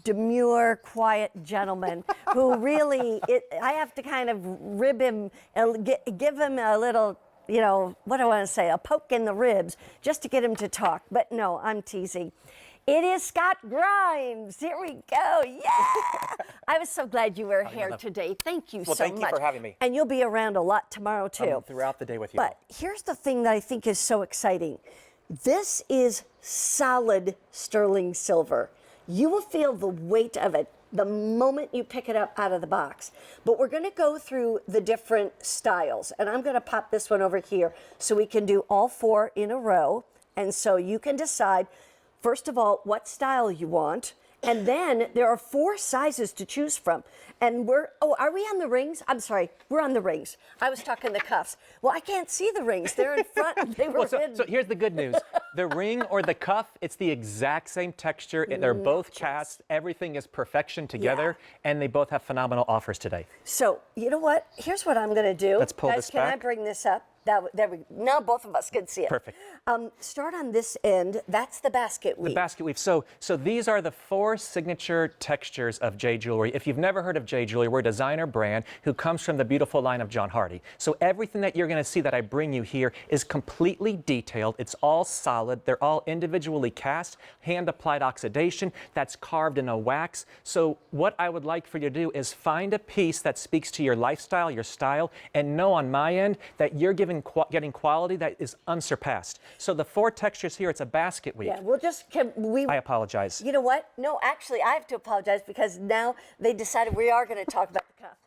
demure, quiet gentleman who really, I have to kind of rib him, give him a little, you know, what do I want to say, a poke in the ribs just to get him to talk. But no, I'm teasing. It is Scott Grimes. Here we go. Yeah. I was so glad you were here today. Thank you so much. Well, thank you for having me. And you'll be around a lot tomorrow, too. Throughout the day with you. But here's the thing that I think is so exciting. This is solid sterling silver. You will feel the weight of it the moment you pick it up out of the box. But we're going to go through the different styles. And I'm going to pop this one over here so we can do all four in a row. And so you can decide, first of all, what style you want. And then there are 4 sizes to choose from. And are we on the rings? I'm sorry, we're on the rings. I was talking the cuffs. Well, I can't see the rings. They're in front. They were hidden. So here's the good news. The ring or the cuff, it's the exact same texture. They're both cast. Everything is perfection together. Yeah. And they both have phenomenal offers today. So, you know what? Here's what I'm going to do. Let's pull this back. Can I bring this up? Now both of us can see it. Perfect. Start on this end. That's the basket weave. The basket weave. So these are the 4 signature textures of J Jewelry. If you've never heard of J Jewelry, we're a designer brand who comes from the beautiful line of John Hardy. So everything that you're going to see that I bring you here is completely detailed. It's all solid. They're all individually cast, hand-applied oxidation that's carved in a wax. So what I would like for you to do is find a piece that speaks to your lifestyle, your style, and know on my end that you're getting quality that is unsurpassed. So the 4 textures here, it's a basket weave. Yeah, we'll just, I apologize. You know what? No, actually, I have to apologize because now they decided we are going to talk about the cuff.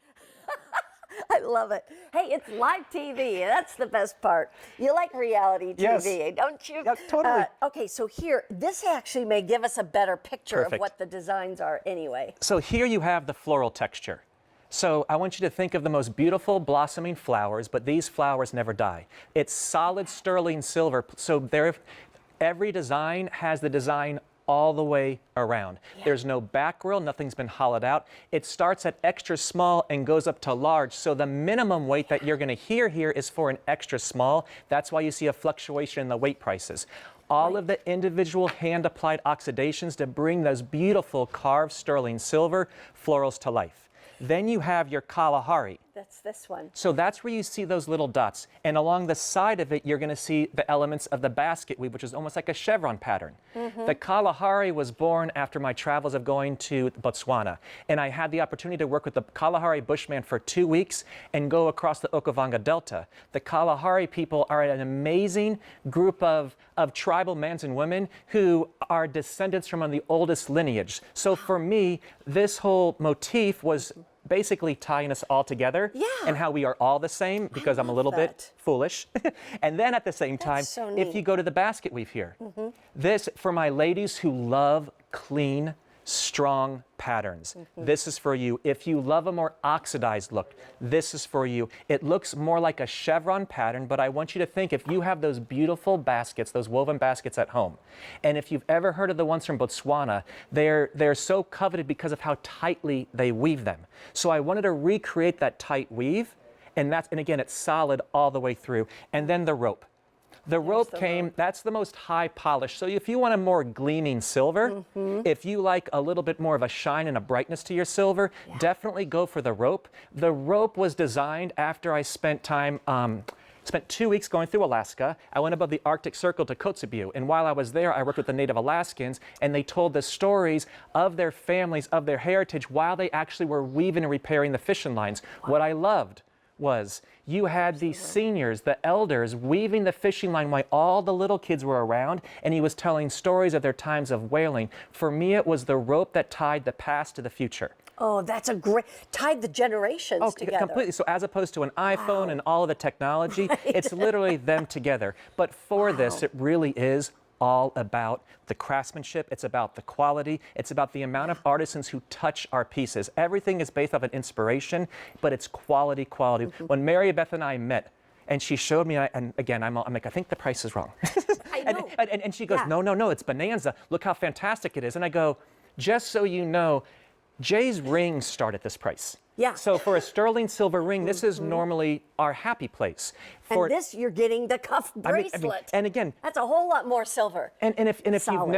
I love it. Hey, it's live TV. That's the best part. You like reality TV, don't you? Yeah, totally. Okay, so here, this actually may give us a better picture of what the designs are anyway. So here you have the floral texture. So I want you to think of the most beautiful blossoming flowers, but these flowers never die. It's solid sterling silver, so every design has the design all the way around. Yeah. There's no back grill, nothing's been hollowed out. It starts at extra small and goes up to large, so the minimum weight that you're going to hear here is for an extra small. That's why you see a fluctuation in the weight prices. All of the individual hand-applied oxidations to bring those beautiful carved sterling silver florals to life. Then you have your Kalahari. That's this one. So that's where you see those little dots. And along the side of it, you're going to see the elements of the basket weave, which is almost like a chevron pattern. The Kalahari was born after my travels of going to Botswana. And I had the opportunity to work with the Kalahari Bushman for 2 weeks and go across the Okavango Delta. The Kalahari people are an amazing group of tribal men and women who are descendants from one of the oldest lineage. So for me, this whole motif was basically tying us all together and how we are all the same because I'm a little bit foolish. And then at the same time, if you go to the basket weave here, this for my ladies who love clean, strong patterns. This is for you. If you love a more oxidized look, this is for you. It looks more like a chevron pattern, but I want you to think if you have those beautiful baskets, those woven baskets at home, and if you've ever heard of the ones from Botswana, they're so coveted because of how tightly they weave them. So I wanted to recreate that tight weave, and again, it's solid all the way through. And then the rope. The rope came, that's the most high polish. So if you want a more gleaming silver, if you like a little bit more of a shine and a brightness to your silver, definitely go for the rope. The rope was designed after I spent 2 weeks going through Alaska. I went above the Arctic Circle to Kotzebue, and while I was there, I worked with the Native Alaskans, and they told the stories of their families, of their heritage, while they actually were weaving and repairing the fishing lines. What I loved was you had the seniors, the elders, weaving the fishing line while all the little kids were around, and he was telling stories of their times of whaling. For me, it was the rope that tied the past to the future. Oh, that's a great, tied the generations together. Completely. So as opposed to an iPhone and all of the technology, it's literally them together. But for this, it really is all about the craftsmanship. It's about the quality. It's about the amount of artisans who touch our pieces. Everything is based off an inspiration, but it's quality. When Mary Beth and I met, and she showed me, and again, I'm like, I think the price is wrong. I know. and she goes, no, it's Bonanza. Look how fantastic it is. And I go, just so you know, Jay's rings start at this price. Yeah. So for a sterling silver ring, this is normally our happy place. For, And this, you're getting the cuff bracelet. and again, that's a whole lot more silver. and if Solid.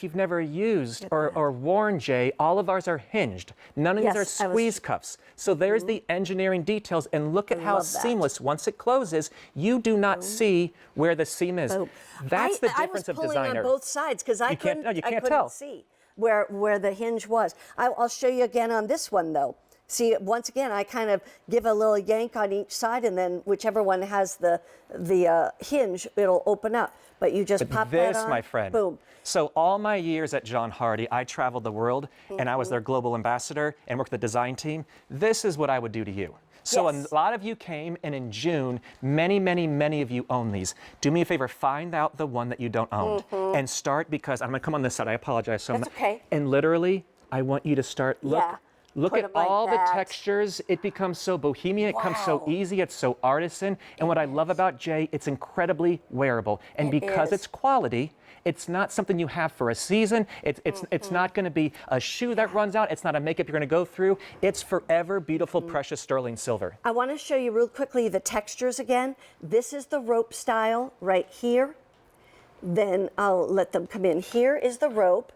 you've never used or worn, Jay, all of ours are hinged. None of these are squeeze cuffs. So there's the engineering details, and look at how seamless. Once it closes, you do not see where the seam is. That's the difference of designer. I was pulling on both sides because I couldn't tell. see where the hinge was. I'll show you again on this one though. See, once again, I kind of give a little yank on each side, and then whichever one has the hinge, it'll open up. But you just pop that on. My friend. Boom. So all my years at John Hardy, I traveled the world, and I was their global ambassador and worked with the design team. This is what I would do to you. So a lot of you came, and in June, many, many, many of you own these. Do me a favor, find out the one that you don't own, and start, because I'm going to come on this side. I apologize so much. That's okay. And literally, I want you to start. Look at all the textures. It becomes so bohemian. It comes so easy. It's so artisan. And what I love about Jay, it's incredibly wearable. And because it's quality, it's not something you have for a season. It's not going to be a shoe that runs out. It's not a makeup you're going to go through. It's forever beautiful, precious sterling silver. I want to show you real quickly the textures again. This is the rope style right here. Then I'll let them come in. Here is the rope.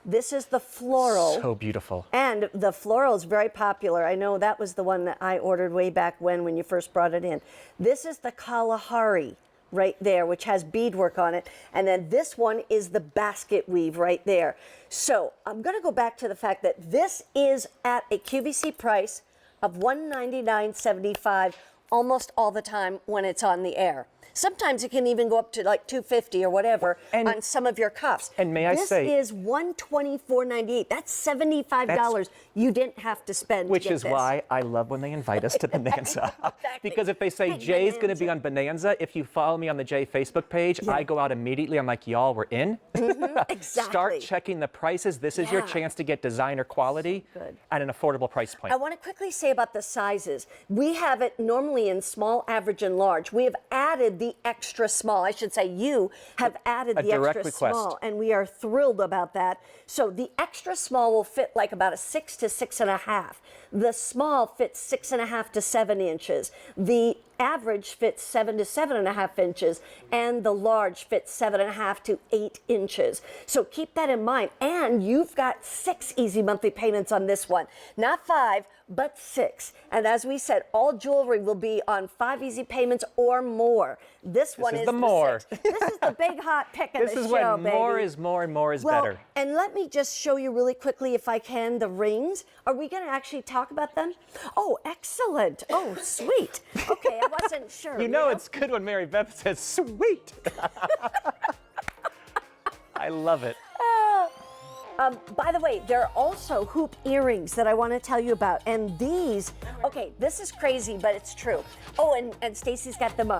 This is the floral. So beautiful. And the floral is very popular. I know that was the one that I ordered way back when you first brought it in. This is the Kalahari right there, which has beadwork on it. And then this one is the basket weave right there. So I'm going to go back to the fact that this is at a QVC price of $199.75 almost all the time when it's on the air. Sometimes it can even go up to like $250 or whatever on some of your cuffs. And may I say, this is $124.98. That's $75 you didn't have to spend. Which to get is this. why I love when they invite us to Bonanza. Exactly. Because if they say Jay's going to be on Bonanza, if you follow me on the Jay Facebook page, I go out immediately. I'm like, y'all, we're in. Exactly. Start checking the prices. This is your chance to get designer quality at an affordable price point. I want to quickly say about the sizes. We have it normally in small, average, and large. We have added the extra small. I should say you have added the extra small, and we are thrilled about that. So the extra small will fit like about a 6 to 6.5. The small fits 6.5 to 7 inches. The average fits 7 to 7.5 inches, and the large fits 7.5 to 8 inches. So keep that in mind. And you've got 6 easy monthly payments on this one. Not 5, but 6. And as we said, all jewelry will be on 5 easy payments or more. This one is the more. 6. This is the big hot pick of the show, baby. This is when more is more and more is better. And let me just show you really quickly, if I can, the rings. Are we going to actually talk about them? Oh, excellent. Oh, sweet. Okay, I wasn't sure. You know it's good when Mary Beth says, sweet. I love it. By the way, there are also hoop earrings that I want to tell you about. And these, okay, this is crazy, but it's true. Oh, and Stacy's got them up.